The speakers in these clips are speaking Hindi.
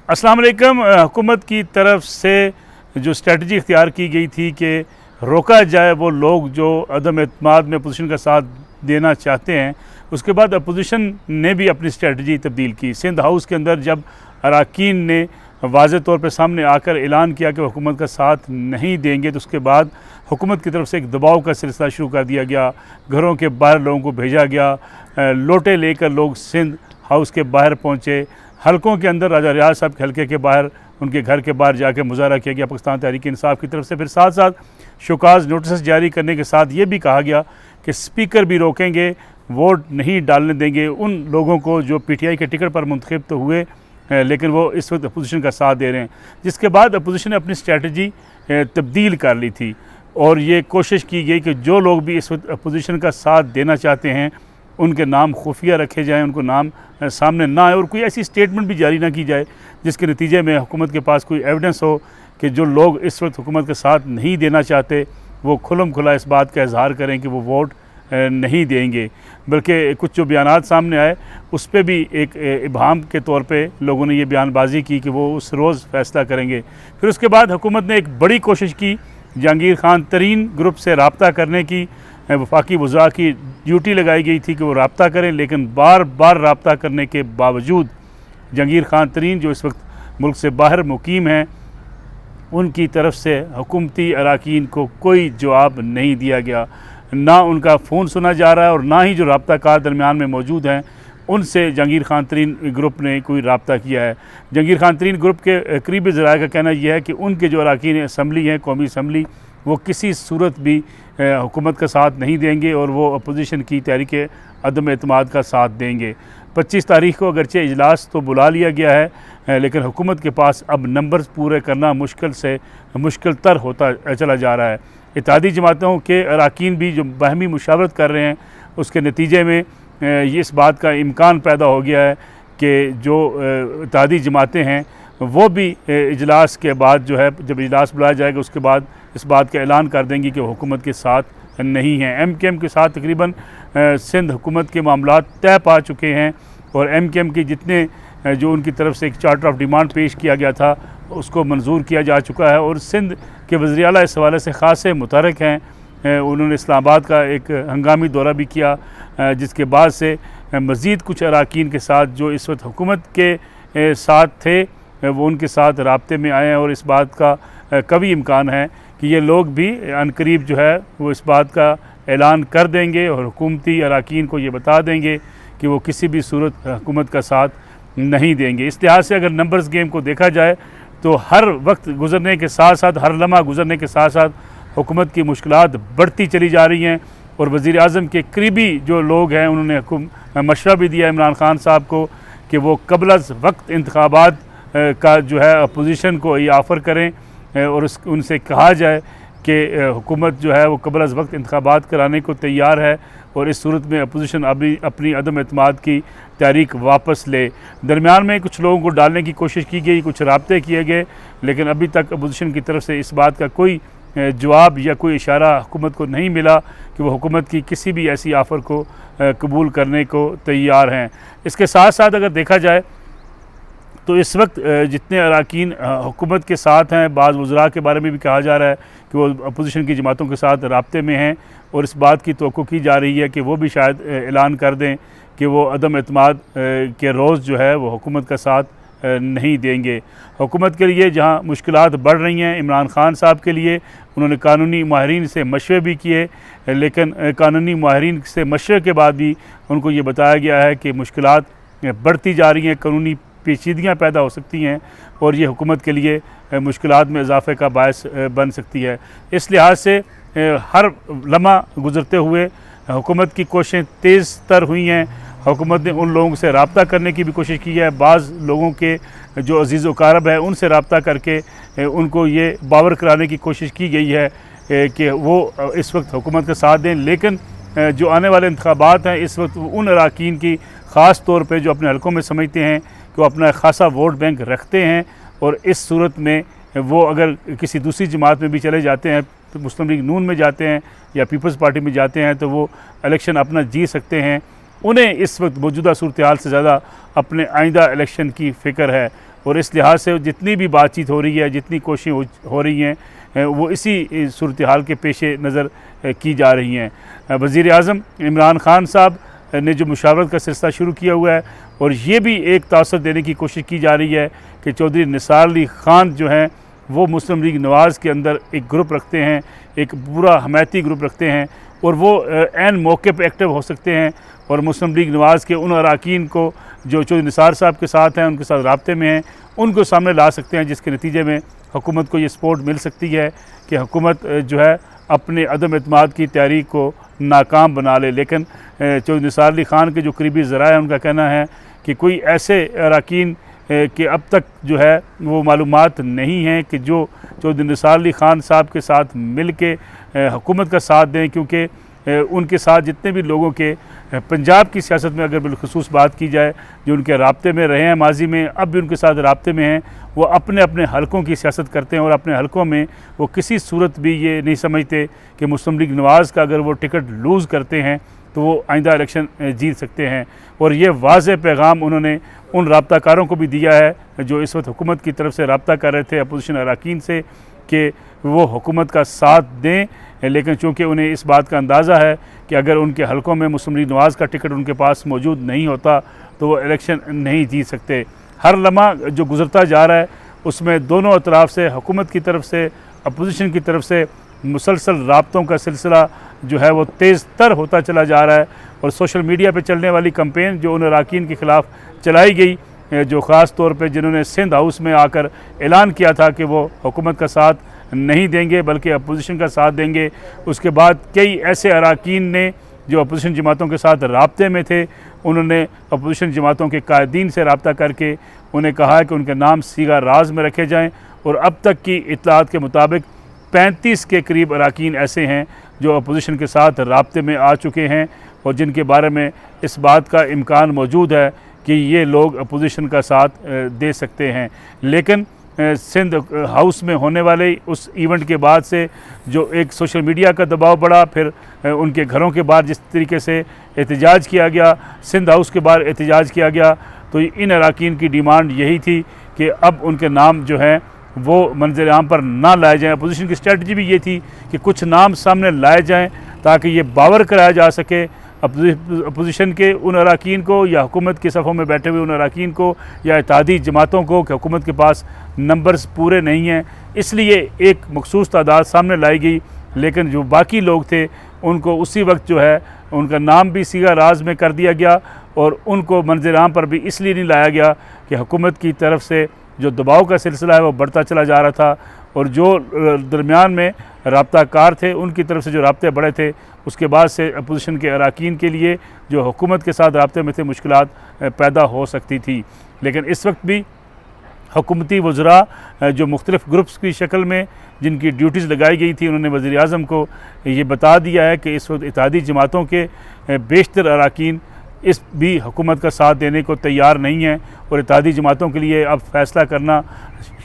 अस्सलाम वालेकुम। हुकूमत की तरफ से जो स्ट्रेटजी इख्तियार की गई थी कि रोका जाए वो लोग जो अदम एतमाद में अपोजिशन का साथ देना चाहते हैं, उसके बाद अपोजिशन ने भी अपनी स्ट्रेटजी तब्दील की। सिंध हाउस के अंदर जब अरकान ने वाज़े तौर पर सामने आकर ऐलान किया कि हुकूमत का साथ नहीं देंगे, तो उसके बाद हुकूमत की तरफ से एक दबाव का सिलसिला शुरू कर दिया गया। घरों के बाहर लोगों को भेजा गया, लोटे लेकर लोग सिंध हाउस के बाहर पहुँचे। हलकों के अंदर राजा रियाज साहब के हल्के के बाहर, उनके घर के बाहर जाके मुजाहरा किया गया पाकिस्तान तहरीक इंसाफ की तरफ से। फिर साथ साथ शोकाज नोटिस जारी करने के साथ ये भी कहा गया कि स्पीकर भी रोकेंगे, वोट नहीं डालने देंगे उन लोगों को जो PTI के टिकट पर मुंतखब तो हुए लेकिन वो इस वक्त अपोजिशन का साथ दे रहे हैं। जिसके बाद अपोजिशन ने अपनी स्ट्रेटजी तब्दील कर ली थी और ये कोशिश की गई कि जो लोग भी इस वक्त अपोजिशन का साथ देना चाहते हैं उनके नाम खुफिया रखे जाएँ, उनको नाम सामने ना आए और कोई ऐसी स्टेटमेंट भी जारी ना की जाए जिसके नतीजे में हुकूमत के पास कोई एविडेंस हो कि जो लोग इस वक्त हुकूमत के साथ नहीं देना चाहते वो खुलम खुला इस बात का इजहार करें कि वो वोट नहीं देंगे। बल्कि कुछ जो बयानात सामने आए उस पर भी एक इबाहम के तौर पे लोगों ने ये बयानबाजी की कि वो उस रोज़ फ़ैसला करेंगे। फिर उसके बाद हुकूमत ने एक बड़ी कोशिश की जहांगीर खान तरीन ग्रुप से रब्ता करने की। वफाकी वज़रा की ड्यूटी लगाई गई थी कि वो रब्ता करें, लेकिन बार बार रब्ता करने के बावजूद जहांगीर खान तरीन जो इस वक्त मुल्क से बाहर मुकीम हैं, उनकी तरफ से हुकूमती अरकान को कोई जवाब नहीं दिया गया। ना उनका फ़ोन सुना जा रहा है और ना ही जो रब्ता कार दरमियान में मौजूद हैं उनसे जहांगीर खान तरीन ग्रुप ने कोई रब्ता किया है। जहांगीर खान तरीन ग्रुप के करीबी ज़राए का कहना यह है कि उनके जो अरकान असम्बली हैं, कौमी असम्बली, वो किसी सूरत भी हुकूमत का साथ नहीं देंगे और वो अपोजिशन की तहरीक अदम एतमाद का साथ देंगे। 25 तारीख को अगरचे इजलास तो बुला लिया गया है लेकिन हुकूमत के पास अब नंबर्स पूरे करना मुश्किल से मुश्किल तर होता चला जा रहा है। इत्तेहादी जमातों के अरकान भी जो बाहमी मुशावरत कर रहे हैं उसके नतीजे में ये इस बात का इम्कान पैदा हो गया है कि जो इत्तेहादी जमातें हैं वो भी इजलास के बाद जो है, जब इजलास बुलाया जाएगा उसके बाद इस बात का ऐलान कर देंगी कि हुकूमत के साथ नहीं हैं। MKM के साथ तकरीबन सिंध हुकूमत के मामलात तय पा चुके हैं और MKM के जितने जो उनकी तरफ से एक चार्टर ऑफ डिमांड पेश किया गया था उसको मंजूर किया जा चुका है और सिंध के वज़ीर आला इस हवाले से ख़ासे मुतहरक हैं। उन्होंने इस्लामाबाद का एक हंगामी दौरा भी किया जिसके बाद से मज़ीद कुछ अरकान के साथ जो इस वक्त हुकूमत के साथ थे वो उनके साथ राब्ते में आए हैं और इस बात का कभी इम्कान है कि ये लोग भी अनकरीब जो है वो इस बात का ऐलान कर देंगे और हुकूमती अरकान को ये बता देंगे कि वो किसी भी सूरत हुकूमत का साथ नहीं देंगे। इस लिहाज से अगर नंबर्स गेम को देखा जाए तो हर वक्त गुजरने के साथ साथ, हर लम्हा गुजरने के साथ साथ हुकूमत की मुश्किलात बढ़ती चली जा रही हैं और वज़ीर आज़म के करीबी जो लोग हैं उन्होंने मशवरा भी दिया इमरान खान साहब को कि वो कबल अज़ वक्त इंतखाबात का जो है अपोजिशन को ये ऑफ़र करें और उनसे कहा जाए कि हुकूमत जो है वो कबल अज़ वक्त इंतखाबात कराने को तैयार है और इस सूरत में अपोजिशन अभी अपनी अदम एतमाद की तहरीक वापस ले। दरमियान में कुछ लोगों को डालने की कोशिश की गई, कुछ राब्ते किए गए, लेकिन अभी तक अपोजिशन की तरफ से इस बात का कोई जवाब या कोई इशारा हुकूमत को नहीं मिला कि वो हुकूमत की किसी भी ऐसी ऑफ़र को कबूल करने को तैयार हैं। इसके साथ साथ अगर देखा जाए तो इस वक्त जितने अरकान हुकूमत के साथ हैं, बाज़ वज़रा के बारे में भी कहा जा रहा है कि वो अपोजिशन की जमातों के साथ राब्ते में हैं और इस बात की तवक्को की जा रही है कि वो भी शायद ऐलान कर दें कि वो अदम एतमाद के रोज़ जो है वो हुकूमत का साथ नहीं देंगे। हुकूमत के लिए जहाँ मुश्किलात बढ़ रही हैं, इमरान खान साहब के लिए उन्होंने कानूनी माहिरीन से मशवरे भी किए, लेकिन कानूनी माहिरीन से मशवरे के बाद भी उनको ये बताया गया है कि मुश्किलात बढ़ती जा रही हैं, कानूनी पेचीदगियाँ पैदा हो सकती हैं और ये हुकूमत के लिए मुश्किलात में इजाफ़े का बायस बन सकती है। इस लिहाज से हर लम्हा गुज़रते हुए हुकूमत की कोशिशें तेज़ तर हुई हैं। हुकूमत ने उन लोगों से रब्ता करने की भी कोशिश की है, बाज़ लोगों के जो अज़ीज़ व क़ारब है उनसे रब्ता करके उनको ये बावर कराने की कोशिश की गई है कि वो इस वक्त हुकूमत का साथ दें। लेकिन जो आने वाले इंतखाबात हैं इस वक्त उन अरकान की ख़ास तौर पे जो अपने हलकों में समझते हैं कि वो अपना खासा वोट बैंक रखते हैं और इस सूरत में वो अगर किसी दूसरी जमात में भी चले जाते हैं, तो मुस्लिम लीग नून में जाते हैं या पीपल्स पार्टी में जाते हैं, तो वो इलेक्शन अपना जीत सकते हैं उन्हें इस वक्त मौजूदा सूरत हाल से ज़्यादा अपने आइंदा इलेक्शन की फ़िक्र है, और इस लिहाज से जितनी भी बातचीत हो रही है, जितनी कोशिशें हो रही हैं, वो इसी सूरत हाल के पेश नज़र की जा रही हैं। वज़ीर आज़म इमरान खान साहब ने जो मुशावरत का सिलसिला शुरू किया हुआ है, और ये भी एक तासर देने की कोशिश की जा रही है कि चौधरी निसार अली ख़ान जो हैं वो मुस्लिम लीग नवाज़ के अंदर एक ग्रुप रखते हैं, एक पूरा हमायती ग्रुप रखते हैं, और वो ऐन मौके पर एक्टिव हो सकते हैं और मुस्लिम लीग नवाज़ के उन अरकान को जो चौधरी निसार साहब के साथ हैं, उनके साथ राब्ते में हैं, उनको सामने ला सकते हैं, जिसके नतीजे में हुकूमत को ये सपोर्ट मिल सकती है कि हुकूमत जो है अपने अदम एतमाद की तहरीक को नाकाम बना ले। लेकिन चौधरी निसार अली ख़ान के जो करीबी ज़राए हैं, उनका कहना है कि कोई ऐसे अरकान कि अब तक जो है वो मालूमात नहीं हैं कि जो चौधरी निसार अली ख़ान साहब के साथ मिल के हुकूमत का साथ दें, क्योंकि उनके साथ जितने भी लोगों के पंजाब की सियासत में अगर बिलखुसूस बात की जाए, जो उनके राब्ते में रहे हैं माजी में, अब भी उनके साथ राब्ते में हैं, वो अपने अपने हलकों की सियासत करते हैं, और अपने हलकों में वो किसी सूरत भी ये नहीं समझते कि मुस्लिम लीग नवाज़ का अगर वो टिकट लूज़ करते हैं तो वो आइंदा इलेक्शन जीत सकते हैं। और ये वाज़ेह पैगाम उन्होंने उन राब्ताकारों को भी दिया है जो इस वक्त हुकूमत की तरफ से राब्ता कर रहे थे अपोजिशन अरकान से, कि वो हुकूमत का साथ दें, लेकिन चूँकि उन्हें इस बात का अंदाज़ा है कि अगर उनके हलकों में मुस्लिम लीग नवाज़ का टिकट उनके पास मौजूद नहीं होता तो वो इलेक्शन नहीं जीत सकते। हर लम्हा जो गुज़रता जा रहा है उसमें दोनों अतराफ़ से, हुकूमत की तरफ से, अपोजिशन की तरफ से मुसलसल राब्तों का सिलसिला जो है वो तेज़ तर होता चला जा रहा है। और सोशल मीडिया पे चलने वाली कैंपेन जो उन अरकान के ख़िलाफ़ चलाई गई, जो ख़ास तौर पे जिन्होंने सिंध हाउस में आकर ऐलान किया था कि वो हुकूमत का साथ नहीं देंगे बल्कि अपोजिशन का साथ देंगे, उसके बाद कई ऐसे अरकान ने जो अपोजिशन जमातों के साथ राब्ते में थे, उन्होंने अपोजिशन जमातों के कायदीन से रब्ता करके उन्हें कहा है कि उनके नाम सीगा राज में रखे जाएँ। और अब तक की इत्तलात के मुताबिक 35 के करीब अरकान ऐसे हैं जो अपोजिशन के साथ राब्ते में आ चुके हैं, और जिनके बारे में इस बात का इम्कान मौजूद है कि ये लोग अपोजिशन का साथ दे सकते हैं। लेकिन सिंध हाउस में होने वाले उस इवेंट के बाद से जो एक सोशल मीडिया का दबाव बढ़ा, फिर उनके घरों के बाहर जिस तरीके से एहतजाज किया गया, सिंध हाउस के बाहर एहतजाज किया गया, तो इन अरकान की डिमांड यही थी कि अब उनके नाम जो हैं वो मंजर आम पर ना लाए जाएँ। अपोजिशन की स्ट्रेटजी भी ये थी कि कुछ नाम सामने लाए जाएँ ताकि ये बावर कराया जा सके अपोजिशन के उन अरकान को, या हुकूमत के सफ़ों में बैठे हुए उन अरकान को, या इत्तेहादी जमातों को कि हुकूमत के पास नंबर्स पूरे नहीं हैं, इसलिए एक मखसूस तादाद सामने लाई गई। लेकिन जो बाकी लोग थे उनको उसी वक्त जो है उनका नाम भी सीगा राज में कर दिया गया, और उनको मंजर आम पर भी इसलिए नहीं लाया गया कि हुकूमत की तरफ से जो दबाव का सिलसिला है वो बढ़ता चला जा रहा था, और जो दरमियान में राब्ताकार थे उनकी तरफ से जो राब्ते बढ़े थे, उसके बाद से अपोजिशन के अरकान के लिए जो हुकूमत के साथ राब्ते में थे मुश्किलात पैदा हो सकती थी। लेकिन इस वक्त भी हुकूमती वज़रा जो मुख्तलिफ़ ग्रुप्स की शक्ल में जिनकी ड्यूटीज़ लगाई गई थी, उन्होंने वज़ीर आज़म को ये बता दिया है कि इस वक्त इत्तेहादी जमातों के बेशतर अरकान इस भी हुकूमत का साथ देने को तैयार नहीं है, और इत्तेहादी जमातों के लिए अब फ़ैसला करना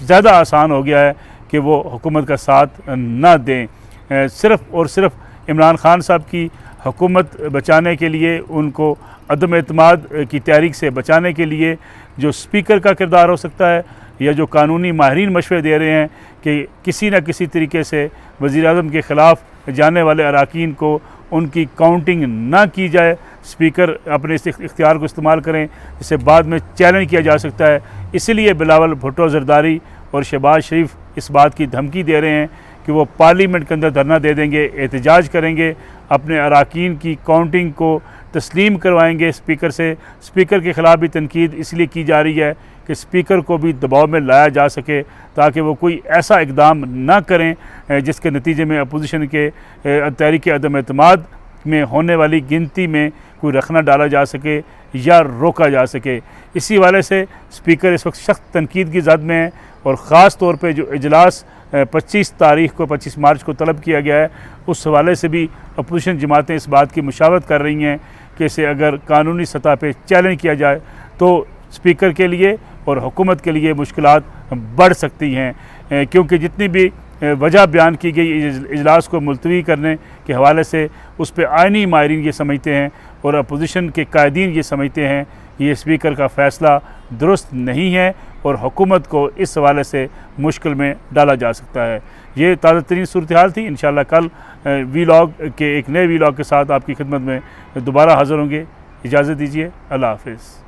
ज़्यादा आसान हो गया है कि वो हुकूमत का साथ न दें। सिर्फ़ और सिर्फ इमरान खान साहब की हुकूमत बचाने के लिए, उनको अदम एतमाद की तहरीक से बचाने के लिए जो स्पीकर का किरदार हो सकता है, या जो कानूनी माहिरीन मशवरे दे रहे हैं कि किसी न किसी तरीके से वज़ीर आज़म के ख़िलाफ़ जाने वाले अरकान को उनकी काउंटिंग ना की जाए, स्पीकर अपने इस इख्तियार को इस्तेमाल करें जिससे बाद में चैलेंज किया जा सकता है। इसीलिए बिलावल भुट्टो ज़रदारी और शहबाज शरीफ इस बात की धमकी दे रहे हैं कि वो पार्लियामेंट के अंदर धरना दे देंगे, एहतजाज करेंगे, अपने अरकान की काउंटिंग को तस्लीम करवाएंगे स्पीकर से। स्पीकर के ख़िलाफ़ भी तनकीद इसलिए की जा रही है कि स्पीकर को भी दबाव में लाया जा सके ताकि वो कोई ऐसा इकदाम ना करें जिसके नतीजे में अपोजिशन के तहरीक अदम एतमाद में होने वाली गिनती में कोई रखना डाला जा सके या रोका जा सके। इसी वाले से स्पीकर इस वक्त सख्त तनकीद की जद में है, और ख़ास तौर पे जो इजलास 25 मार्च को तलब किया गया है, उस हवाले से भी अपोजिशन जमातें इस बात की मुशावरत कर रही हैं कि इसे अगर कानूनी सतह पे चैलेंज किया जाए तो स्पीकर के लिए और हुकूमत के लिए मुश्किलात बढ़ सकती हैं, क्योंकि जितनी भी वजह बयान की गई इजलास को मुलतवी करने के हवाले से उस पर आइनी माहिरीन ये समझते हैं और अपोजिशन के कायदीन ये समझते हैं कि ये स्पीकर का फ़ैसला दुरुस्त नहीं है और हुकूमत को इस हवाले से मुश्किल में डाला जा सकता है। ये ताज़ा तरीन सूरत हाल थी। इंशाअल्लाह कल वीलॉग के एक नए वीलॉग के साथ आपकी खिदमत में दोबारा हाज़िर होंगे। इजाज़त दीजिए। अल्लाह हाफ़िज़।